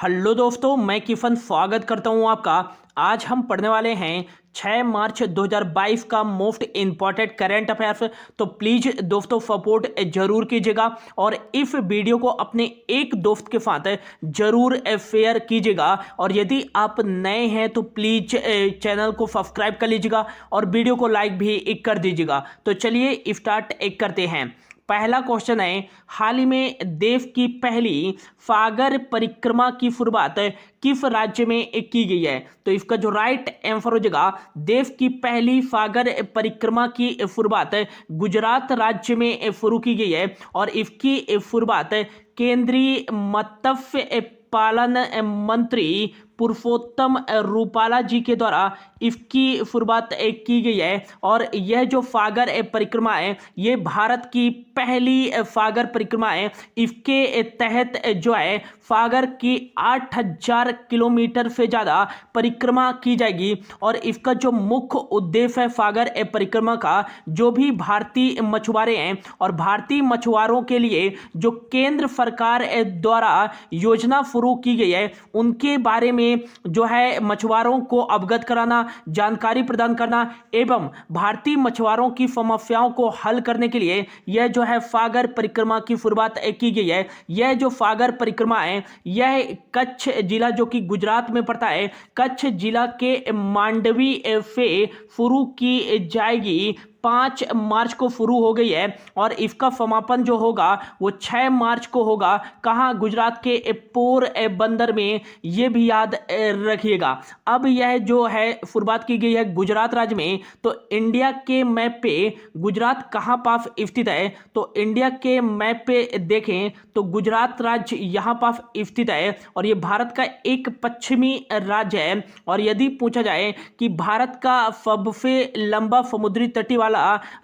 Hello दोस्तों, मैं किफन स्वागत करता हूं आपका। आज हम पढ़ने वाले हैं 6 मार्च 2022 का मोस्ट इम्पॉर्टेंट करंट अफेयर्स। तो प्लीज़ दोस्तों सपोर्ट जरूर कीजिएगा और इस वीडियो को अपने एक दोस्त के साथ जरूर शेयर कीजिएगा। और यदि आप नए हैं तो प्लीज़ चैनल को सब्सक्राइब कर लीजिएगा और वीडियो को लाइक भी कर दीजिएगा। तो चलिए स्टार्ट करते हैं। पहला क्वेश्चन है, हाल ही में देश की पहली सागर परिक्रमा की शुरुआत किस राज्य में की गई है? तो इसका जो राइट आंसर हो जाएगा, देश की पहली सागर परिक्रमा की शुरुआत गुजरात राज्य में शुरू की गई है और इसकी शुरुआत केंद्रीय मत्स्य पालन मंत्री पुरुषोत्तम रूपाला जी के द्वारा इसकी शुरुआत की गई है। और यह जो सागर परिक्रमा है, ये भारत की पहली सागर परिक्रमा है। इसके तहत जो है सागर की 8000 किलोमीटर से ज़्यादा परिक्रमा की जाएगी। और इसका जो मुख्य उद्देश्य है सागर परिक्रमा का, जो भी भारतीय मछुआरे हैं और भारतीय मछुआरों के लिए जो केंद्र सरकार द्वारा योजना शुरू की गई है, उनके बारे में जो है मछुआरों को अवगत कराना, जानकारी प्रदान करना एवं भारतीय मछुआरों की समस्याओं को हल करने के लिए यह जो है सागर परिक्रमा की शुरुआत की गई है। यह जो सागर परिक्रमा है, यह कच्छ जिला जो कि गुजरात में पड़ता है, कच्छ जिला के मांडवी से शुरू की जाएगी। 5 मार्च को शुरू हो गई है और इसका समापन जो होगा वो 6 मार्च को होगा। कहाँ? गुजरात के पोरबंदर में, ये भी याद रखिएगा। अब यह जो है शुरुआत की गई है गुजरात राज्य में। तो इंडिया के मैप पे गुजरात कहाँ पास स्थित है? तो इंडिया के मैप पे देखें तो गुजरात राज्य यहाँ पास स्थित है और ये भारत का एक पश्चिमी राज्य है। और यदि पूछा जाए कि भारत का सबसे लंबा समुद्री तटीय वाला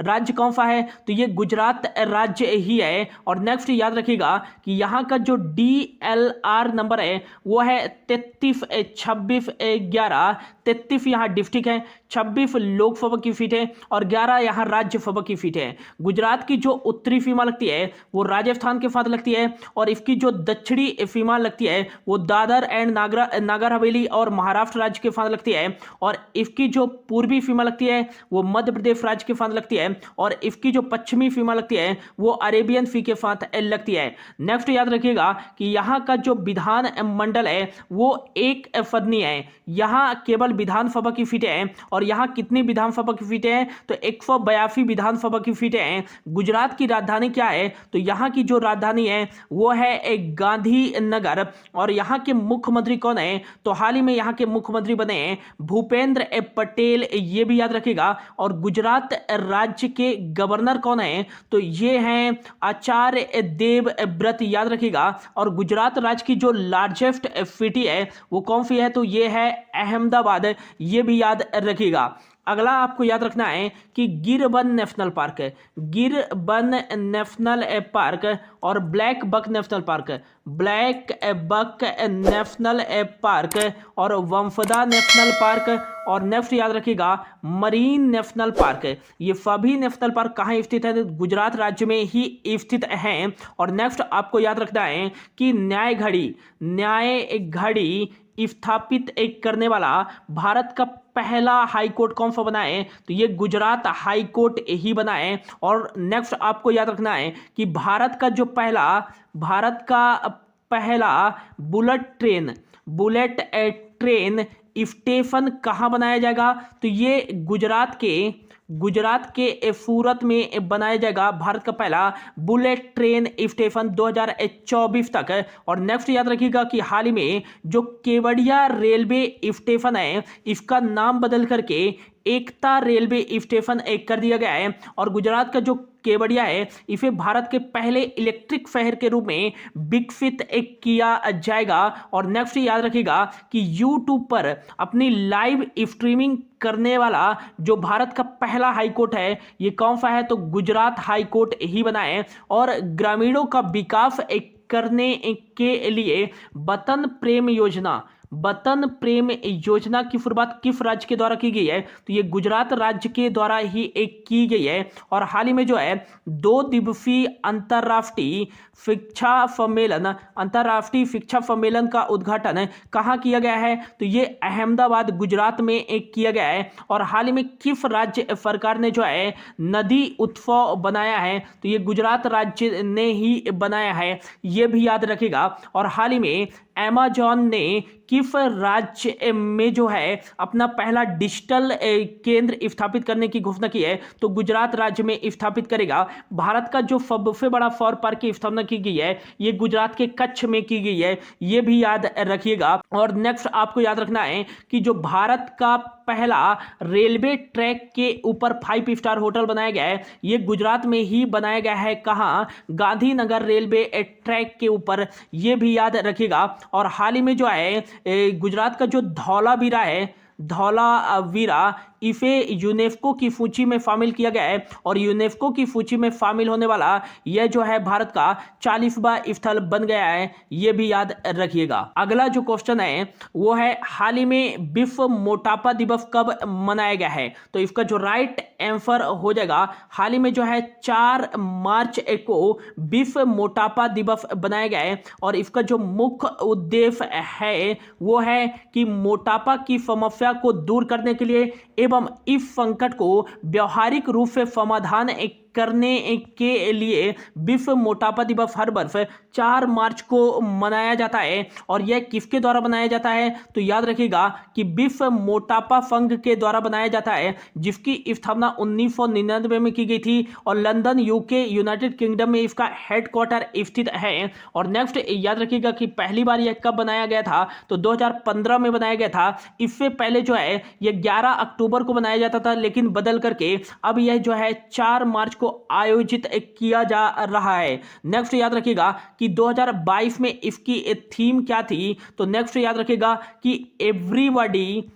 राज्य कौन सा है, तो ये गुजरात राज्य ही है। और नेक्स्ट याद रखिएगा कि यहाँ का जो DLR नंबर है वो है 33 26 11। 33 यहाँ डिस्ट्रिक्ट है, 26 लोकसभा की सीट है और 11 यहाँ राज्यसभा की सीट है। गुजरात की जो उत्तरी सीमा लगती है वो राजस्थान के साथ लगती है और इसकी जो दक्षिणी सीमा लगती है वो दादर एंड नागर हवेली और महाराष्ट्र राज्य के साथ लगती है। और इसकी जो पूर्वी सीमा लगती है वो मध्य प्रदेश राज्य के साथ लगती है और इसकी जो पश्चिमी सीमा लगती है वो अरेबियन सी के साथ लगती है। नेक्स्ट याद रखिएगा कि यहाँ का जो विधान मंडल है वो एक सदनीय है। यहाँ केवल विधानसभा की सीटें हैं और यहाँ कितनी विधानसभा की सीटें हैं? तो 182 विधानसभा की सीटें हैं। गुजरात की राजधानी क्या है? तो यहाँ की जो राजधानी है वो है एक गांधीनगर। और यहाँ के मुख्यमंत्री कौन है? तो हाल ही में यहाँ के मुख्यमंत्री बने हैं भूपेंद्र पटेल, ये भी याद रखिएगा। और गुजरात राज्य के गवर्नर कौन है? तो ये हैं आचार्य देवव्रत, याद रखिएगा। और गुजरात राज्य की जो लार्जेस्ट सिटी है वो कौन सी है? तो ये है अहमदाबाद, ये भी याद रखिएगा। अगला आपको याद रखना है कि गिरबन नेशनल पार्क है, गिरबन नेशनल पार्क और black buck national park, black buck national park और वंफदा नेशनल पार्क और नेक्स्ट याद रखिएगा मरीन नेशनल पार्क। ये सभी नेशनल पार्क कहाँ स्थित है? तो गुजरात राज्य में ही स्थित हैं। और नेक्स्ट आपको याद रखना है कि न्याय घड़ी स्थापित करने वाला भारत का पहला हाई कोर्ट कौन सा बना है? तो ये गुजरात हाई कोर्ट ही बना है। और नेक्स्ट आपको याद रखना है कि भारत का पहला बुलेट ट्रेन स्टेशन कहाँ बनाया जाएगा? तो ये गुजरात के सूरत में बनाया जाएगा भारत का पहला बुलेट ट्रेन स्टेशन 2024 तक। और नेक्स्ट याद रखिएगा कि हाल ही में जो केवड़िया रेलवे स्टेशन है इसका नाम बदल करके एकता रेलवे स्टेशन कर दिया गया है। और गुजरात का जो केवड़िया है इसे भारत के पहले इलेक्ट्रिक शहर के रूप में विकसित किया जाएगा। और नेक्स्ट याद रखिएगा कि यूट्यूब पर अपनी लाइव स्ट्रीमिंग करने वाला जो भारत का पहला हाई कोर्ट है ये कौन सा है? तो गुजरात हाई कोर्ट ही बना है। और ग्रामीणों का विकास करने के लिए वतन प्रेम योजना, वतन प्रेम योजना की शुरुआत किस राज्य के द्वारा की गई है? तो ये गुजरात राज्य के द्वारा ही एक की गई है। और हाल ही में जो है 2 दिवसीय अंतर्राष्ट्रीय शिक्षा सम्मेलन का उद्घाटन कहाँ किया गया है? तो ये अहमदाबाद गुजरात में एक किया गया है। और हाल ही में किस राज्य सरकार ने जो है नदी उत्सव बनाया है? तो ये गुजरात राज्य ने ही बनाया है, ये भी याद रखिएगा। और हाल ही में अमेज़न ने किस राज्य में जो है अपना पहला डिजिटल केंद्र स्थापित करने की घोषणा की है? तो गुजरात राज्य में स्थापित करेगा। भारत का जो सबसे बड़ा सौर पार्क की स्थापना की गई है ये गुजरात के कच्छ में की गई है, ये भी याद रखिएगा। और नेक्स्ट आपको याद रखना है कि जो भारत का पहला रेलवे ट्रैक के ऊपर 5 स्टार होटल बनाया गया है ये गुजरात में ही बनाया गया है। कहाँ? गांधीनगर रेलवे ट्रैक के ऊपर, ये भी याद रखिएगा। और हाल ही में जो है गुजरात का जो धौलावीरा इसे यूनेस्को की सूची में शामिल किया गया है। और यूनेस्को की सूची में शामिल होने वाला यह जो है भारत का 40वां स्थल बन गया है, यह भी याद रखिएगा। अगला जो क्वेश्चन है वो है हाल ही में विश्व मोटापा दिवस कब मनाया गया है? तो इसका जो राइट आंसर हो जाएगा हाल ही में जो है 4 मार्च को विश्व मोटापा दिवस बनाया गया है। और इसका जो मुख्य उद्देश्य है वो है कि मोटापा की समस्या को दूर करने के लिए एवं इस संकट को व्यवहारिक रूप से समाधान करने के लिए विश्व मोटापा दिवस हर वर्ष 4 मार्च को मनाया जाता है। और यह किसके द्वारा बनाया जाता है? तो याद रखिएगा कि विश्व मोटापा संघ के द्वारा बनाया जाता है, जिसकी स्थापना 1999 में की गई थी। और लंदन यूके यूनाइटेड किंगडम में इसका हेडक्वार्टर स्थित है। और नेक्स्ट याद रखिएगा कि पहली बार यह कब बनाया गया था? तो 2015 में बनाया गया था। इससे पहले जो है यह 11 अक्टूबर को बनाया जाता था, लेकिन बदल करके अब यह जो है 4 मार्च को आयोजित किया जा रहा है। नेक्स्ट याद रखिएगा कि 2022 में इसकी थीम क्या थी? तो नेक्स्ट याद रखिएगा कि एवरीबॉडी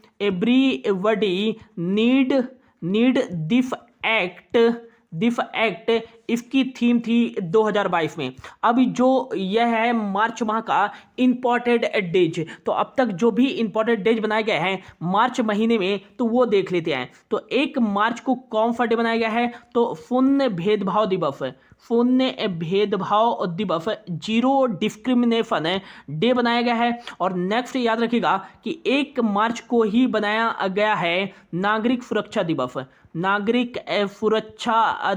नीड दिस एक्ट इसकी थीम थी 2022 में। अभी जो यह है मार्च माह का इंपॉर्टेंट डेज, तो अब तक जो भी इंपॉर्टेंट डेज बनाए गए हैं मार्च महीने में तो वो देख लेते हैं। तो 1 मार्च को कौन सा डे बनाया गया है? तो शून्य भेदभाव दिवस, जीरो डिस्क्रिमिनेशन डे बनाया गया है। और नेक्स्ट याद रखिएगा कि 1 मार्च को ही बनाया गया है नागरिक सुरक्षा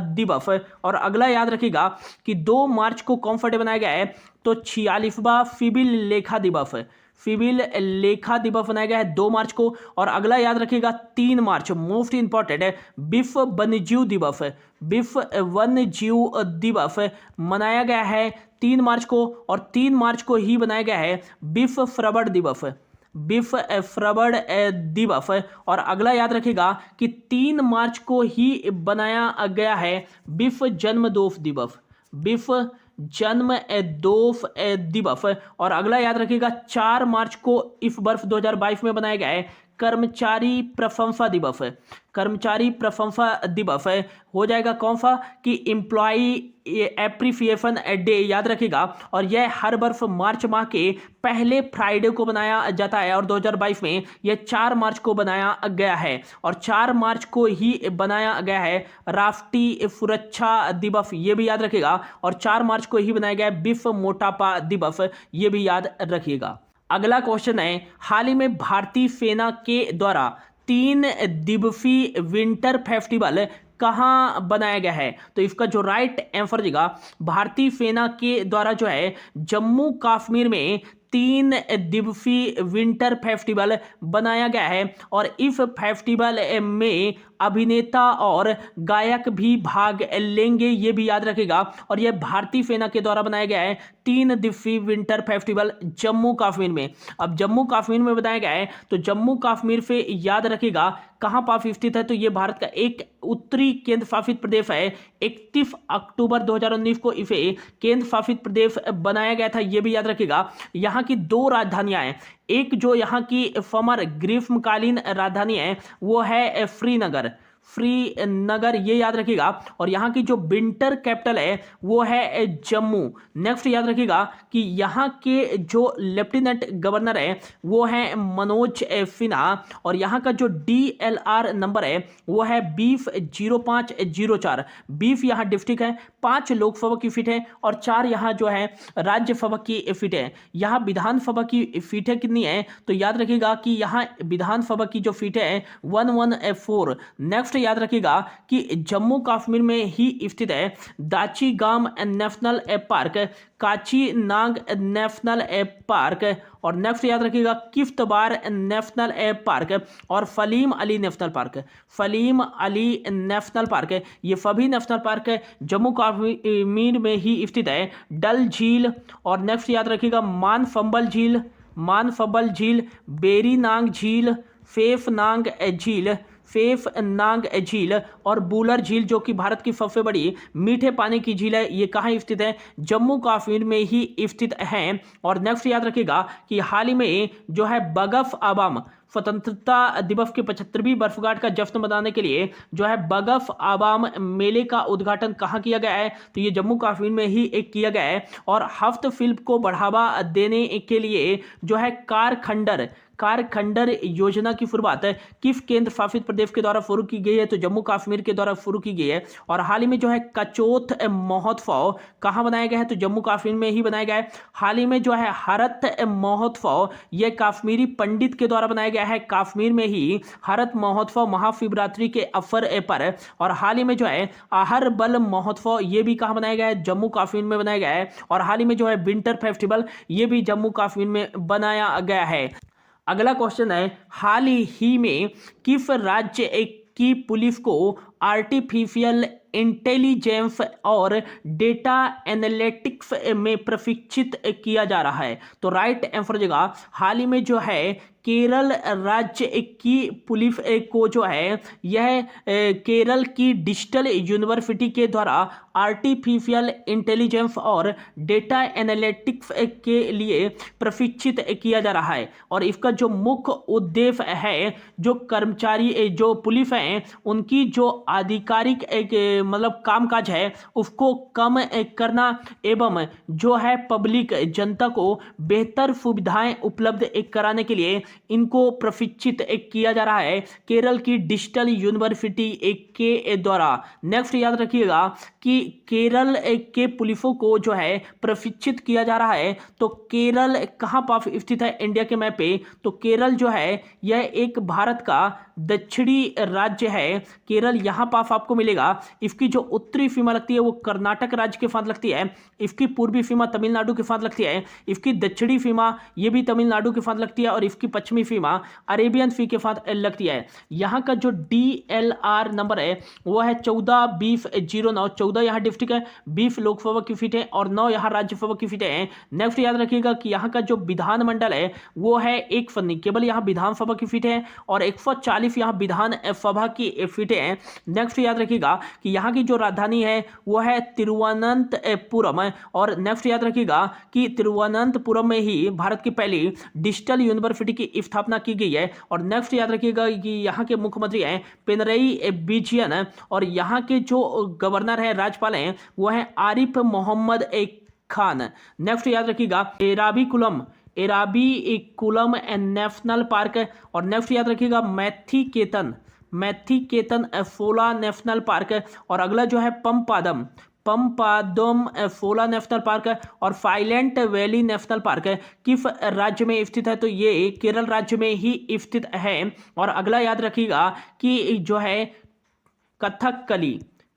दिवस। और अगला याद रखिएगा कि 2 मार्च को कौन सा डे बनाया गया है? तो 46वां सिविल लेखा दिवस बनाया गया है 2 मार्च को। और अगला याद रखिएगा 3 मार्च मोस्ट इंपॉर्टेंट है विश्व वन्यजीव दिवस मनाया गया है 3 मार्च को। और 3 मार्च को ही बनाया गया है विश्व श्रवण दिवस। और अगला याद रखिएगा कि 3 मार्च को ही बनाया गया है विश्व जन्म दिवस। और अगला याद रखिएगा 4 मार्च को इस वर्ष 2022 में बनाया गया है कर्मचारी प्रशंसा दिवस हो जाएगा कौन सा? कि एम्प्लॉई एप्रिसिएशन डे याद रखिएगा। और यह हर वर्ष मार्च माह के पहले फ्राइडे को बनाया जाता है। और 2022 में यह 4 मार्च को बनाया गया है। और 4 मार्च को ही बनाया गया है राष्ट्रीय सुरक्षा दिवस, ये भी याद रखिएगा। और 4 मार्च को ही बनाया गया है विश्व मोटापा दिवस, ये भी याद रखिएगा। अगला क्वेश्चन है हाल ही में भारतीय सेना के द्वारा 3 दिवसीय विंटर फेस्टिवल कहाँ बनाया गया है? तो इसका जो राइट आंसर देगा भारतीय सेना के द्वारा जो है जम्मू कश्मीर में 3 दिवसीय विंटर फेस्टिवल बनाया गया है। और इस फेस्टिवल में अभिनेता और गायक भी भाग लेंगे, ये भी याद रखिएगा। और यह भारतीय सेना के द्वारा बनाया गया है 3 दिवसीय विंटर फेस्टिवल जम्मू कश्मीर में। अब जम्मू कश्मीर में बनाया गया है तो जम्मू कश्मीर से याद रखिएगा कहाँ पास स्थित है? तो ये भारत का एक उत्तरी केंद्र शासित प्रदेश है। 31 अक्टूबर 2019 को इसे केंद्र शासित प्रदेश बनाया गया था, ये भी याद रखिएगा। यहाँ की 2 राजधानियां हैं, एक जो यहाँ की समर ग्रीष्मकालीन राजधानी है वो है श्रीनगर, श्रीनगर, ये याद रखिएगा। और यहाँ की जो विंटर कैपिटल है वो है जम्मू। नेक्स्ट याद रखिएगा कि यहाँ के जो लेफ्टिनेंट गवर्नर है वो है मनोज सिन्हा। और यहाँ का जो DLR नंबर है वो है बीफ 0504। बीफ यहाँ डिस्ट्रिक्ट है, 5 लोकसभा की सीट है और 4 यहाँ जो है राज्यसभा की सीट है। यहाँ विधानसभा की सीटें कितनी है तो याद रखिएगा कि यहाँ विधानसभा की जो सीटें है 114। नेक्स्ट याद रखिएगा कि जम्मू कश्मीर में ही स्थित है दाचीगाम नेशनल पार्क, काची नाग नेशनल पार्क, और नेक्स्ट याद रखिएगा किश्तवाड़ नेशनल पार्क और Salim Ali national park. Salim Ali national park, ये सभी नेशनल पार्क जम्मू कश्मीर में ही स्थित है। डल झील, और नेक्स्ट याद रखिएगा मानसबल झील, बेरीनांग झील, फेफनांग झील और बुलर झील जो कि भारत की सबसे बड़ी मीठे पानी की झील है, ये कहाँ स्थित है? जम्मू कश्मीर में ही स्थित है। और नेक्स्ट याद रखिएगा कि हाल ही में जो है बगफ आवाम स्वतंत्रता दिवस के 75वीं वर्षगांठ का जश्न मनाने के लिए जो है बगफ आवाम मेले का उद्घाटन कहाँ किया गया है तो ये जम्मू कश्मीर में ही एक किया गया है। और हफ्त फिल्म को बढ़ावा देने के लिए जो है कारखंडर योजना की शुरुआत किस केंद्र शासित प्रदेश के द्वारा शुरू की गई है तो जम्मू कश्मीर के द्वारा शुरू की गई है। और हाल ही में जो है कचौथ महोत्सव कहाँ बनाया गया है तो जम्मू कश्मीर में ही बनाया गया है। हाल ही में जो है हरत महोत्सव यह कश्मीरी पंडित के द्वारा बनाया गया है, कश्मीर में ही हरत महोत्सव महाशिवरात्रि के अवसर पर। और हाल ही में जो है आहर बल महोत्सव ये भी कहाँ बनाया गया है? जम्मू कश्मीर में बनाया गया है। और हाल ही में जो है विंटर फेस्टिवल ये भी जम्मू कश्मीर में बनाया गया है। अगला क्वेश्चन है, हाल ही में किस राज्य की पुलिस को आर्टिफिशियल इंटेलिजेंस और डेटा एनालिटिक्स में प्रशिक्षित किया जा रहा है तो राइट आंसर जगह हाल ही में जो है केरल राज्य की पुलिस को जो है यह केरल की डिजिटल यूनिवर्सिटी के द्वारा आर्टिफिशियल इंटेलिजेंस और डेटा एनालिटिक्स के लिए प्रशिक्षित किया जा रहा है। और इसका जो मुख्य उद्देश्य है जो कर्मचारी जो पुलिस हैं उनकी जो आधिकारिक मतलब कामकाज है उसको कम करना एवं जो है पब्लिक जनता को बेहतर सुविधाएं उपलब्ध कराने के लिए इनको प्रशिक्षित किया जा रहा है केरल की डिजिटल यूनिवर्सिटी के द्वारा। नेक्स्ट याद रखिएगा कि केरल के पुलिसों को जो है प्रशिक्षित किया जा रहा है तो केरल कहाँ पर स्थित है इंडिया के मैप पे तो केरल जो है यह एक भारत का दक्षिणी राज्य है। केरल यहाँ पास आपको मिलेगा। इसकी जो उत्तरी सीमा लगती है वो कर्नाटक राज्य के साथ लगती है, इसकी पूर्वी सीमा तमिलनाडु के साथ लगती है, इसकी दक्षिणी सीमा ये भी तमिलनाडु के साथ लगती है और इसकी पश्चिमी सीमा अरेबियन सी के साथ लगती है। यहाँ का जो DLR नंबर है वो है 14-20-09। 14 यहाँ डिस्ट्रिक्ट है, 20 लोकसभा की सीटें हैं और 9 यहाँ राज्यसभा की सीटें हैं। नेक्स्ट याद रखिएगा कि यहाँ का जो विधानमंडल है वो है 1 फन्नी, केवल यहाँ विधानसभा की सीटें हैं और 140 यहाँ विधानसभा की सीटें हैं। नेक्स्ट याद रखिएगा कि यहाँ की जो राजधानी है वो है तिरुवनंतपुरम और नेक्स्ट याद रखिएगा कि तिरुवनंतपुरम में ही भारत की पहली डिजिटल यूनिवर्सिटी की स्थापना की गई है। और नेक्स्ट याद रखिएगा कि यहाँ के मुख्यमंत्री हैं पिनरई विजयन और यहाँ के जो गवर्नर है राज्यपाल हैं वो है आरिफ मोहम्मद खान। नेक्स्ट याद रखिएगा एराविकुलम नेशनल पार्क और नेक्स्ट याद रखिएगा मैथीकेतन फोला नेशनल पार्क और अगला जो है पंपादम फोला नेशनल पार्क और साइलेंट वैली नेशनल पार्क किस राज्य में स्थित है तो ये केरल राज्य में ही स्थित है। और अगला याद रखिएगा कि जो है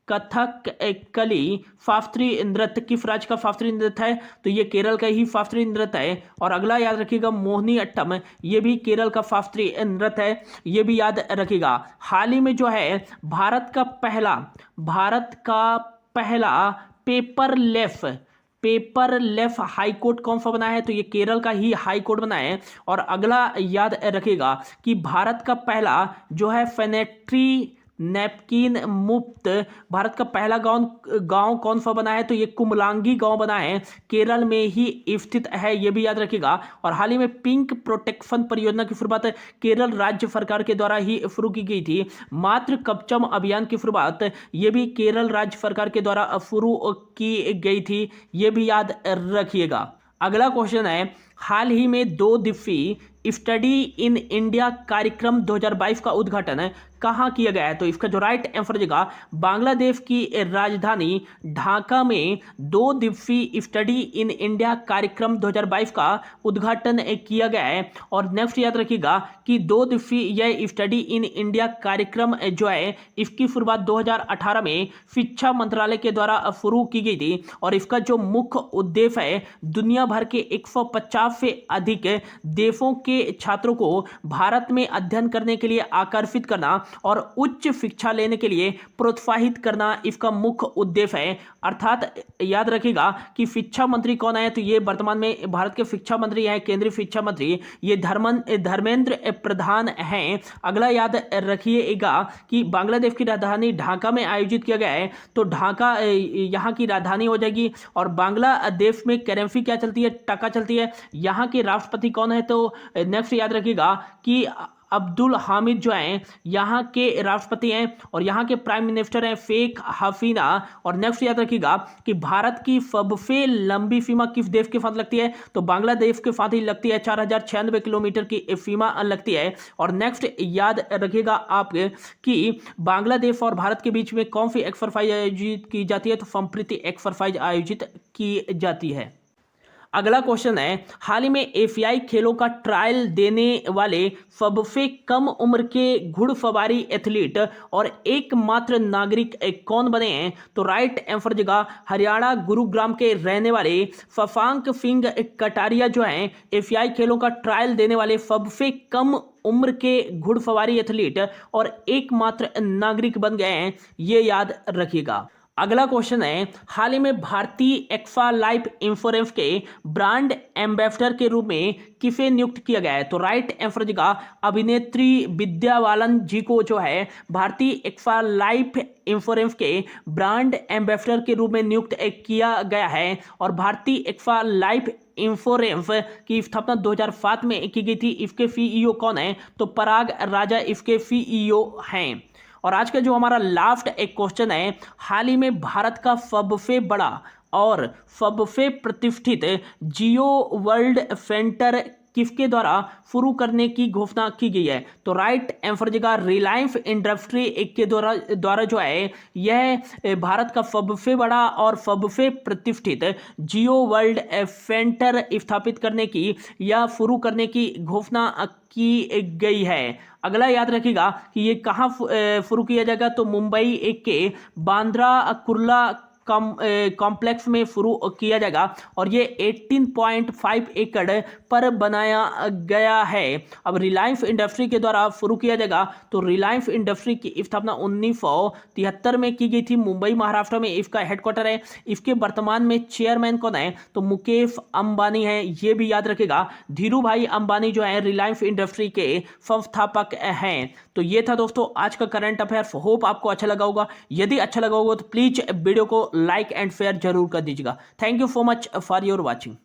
कथकली शास्त्रीय नृत्य किस राज्य का शास्त्रीय नृत्य है तो ये केरल का ही शास्त्रीय नृत्य है। और अगला याद रखिएगा मोहिनी अट्टम ये भी केरल का शास्त्रीय नृत्य है, ये भी याद रखिएगा। हाल ही में जो है भारत का पहला पेपरलेस हाई कोर्ट कौन सा बना है तो ये केरल का ही हाई कोर्ट बना है। और अगला याद रखिएगा कि भारत का पहला जो है नैपकिन मुक्त भारत का पहला गांव कौन सा बना है? तो ये कुमलांगी गांव बना है, केरल में ही स्थित है, ये भी याद रखिएगा। और हाल ही में पिंक प्रोटेक्शन परियोजना की शुरुआत केरल राज्य सरकार के द्वारा ही शुरू की गई थी। मातृ कवचम अभियान की शुरुआत ये भी केरल राज्य सरकार के द्वारा शुरू की गई थी, ये भी याद रखिएगा। अगला क्वेश्चन है, हाल ही में 2 दिवसीय स्टडी इन इंडिया कार्यक्रम 2022 का उद्घाटन कहाँ किया गया है? तो इसका जो राइट आंसर होगा, बांग्लादेश की राजधानी ढाका में 2 दिवसीय स्टडी इन इंडिया कार्यक्रम 2022 का उद्घाटन किया गया है। और नेक्स्ट याद रखिएगा कि 2 दिवसीय यह स्टडी इन इंडिया कार्यक्रम जो है इसकी शुरुआत 2018 में शिक्षा मंत्रालय के द्वारा शुरू की गई थी। और इसका जो मुख्य उद्देश्य है, दुनिया भर के 150 से अधिक देशों के छात्रों को भारत में अध्ययन करने के लिए आकर्षित करना और उच्च शिक्षा लेने के लिए प्रोत्साहित करना इसका मुख्य उद्देश्य है। अर्थात याद रखिएगा कि शिक्षा मंत्री कौन है? तो ये वर्तमान में भारत के शिक्षा मंत्री हैं, केंद्रीय शिक्षा मंत्री, ये धर्मेंद्र प्रधान हैं। अगला याद रखिएगा कि बांग्लादेश की राजधानी ढाका में आयोजित किया गया है, तो ढाका यहाँ की राजधानी हो जाएगी। और बांग्लादेश में करेंसी क्या चलती है? टका चलती है। यहाँ के राष्ट्रपति कौन है? तो नेक्स्ट याद रखिएगा कि अब्दुल हामिद जो हैं यहाँ के राष्ट्रपति हैं। और यहाँ के प्राइम मिनिस्टर हैं शेख हसीना। और नेक्स्ट याद रखिएगा कि भारत की सबसे लंबी सीमा किस देश के साथ लगती है? तो बांग्लादेश के साथ ही लगती है, 4096 किलोमीटर की सीमा लगती है। और नेक्स्ट याद रखिएगा आप कि बांग्लादेश और भारत के बीच में कौन सी एक्सरसाइज आयोजित की जाती है? तो संप्रीति एक्सरसाइज आयोजित की जाती है। अगला क्वेश्चन है, हाल ही में एशियाई खेलों का ट्रायल देने वाले सबसे कम उम्र के घुड़सवारी एथलीट और एकमात्र नागरिक कौन बने हैं? तो राइट आंसर जगह हरियाणा गुरुग्राम के रहने वाले शशांक सिंह कटारिया जो हैं एशियाई खेलों का ट्रायल देने वाले सबसे कम उम्र के घुड़सवारी एथलीट और एकमात्र नागरिक बन गए हैं, ये याद रखिएगा। अगला क्वेश्चन है, हाल ही में भारतीय एक्सा लाइफ इंश्योरेंस के ब्रांड एम्बेसडर के रूप में किसे नियुक्त किया गया है? तो राइट आंसर जगह अभिनेत्री विद्या बालन जी को जो है भारतीय एक्सा लाइफ इंश्योरेंस के ब्रांड एम्बेसडर के रूप में नियुक्त किया गया है। और भारतीय एक्सा लाइफ इंश्योरेंस की स्थापना 2007 में की गई थी। इसके सीईओ कौन है? तो पराग राजा इसके सीईओ हैं। और आज का जो हमारा लास्ट एक क्वेश्चन है, हाल ही में भारत का सबसे बड़ा और सबसे प्रतिष्ठित जियो वर्ल्ड सेंटर किसके द्वारा शुरू करने की घोषणा की गई है? तो राइट आंसर जगह रिलायंस इंडस्ट्री के द्वारा जो है यह भारत का सबसे बड़ा और सबसे प्रतिष्ठित जियो वर्ल्ड सेंटर स्थापित करने की या शुरू करने की घोषणा की गई है। अगला याद रखिएगा कि ये कहाँ शुरू किया जाएगा? तो मुंबई के बांद्रा कुर्ला कॉम्प्लेक्स में शुरू किया जाएगा। और ये 18.5 एकड़ पर बनाया गया है। अब रिलायंस इंडस्ट्री के द्वारा शुरू किया जाएगा, तो रिलायंस इंडस्ट्री की स्थापना 1973 में की गई थी, मुंबई महाराष्ट्र में इसका हेडक्वार्टर है। इसके वर्तमान में चेयरमैन कौन है? तो मुकेश अंबानी है, ये भी याद रखेगा। धीरू भाई अंबानी जो है रिलायंस इंडस्ट्री के संस्थापक हैं। तो ये था दोस्तों आज का करंट अफेयर्स। होप आपको अच्छा लगा होगा। यदि अच्छा लगा होगा तो प्लीज वीडियो को लाइक एंड शेयर जरूर कर दीजिएगा। Thank you so much for your watching.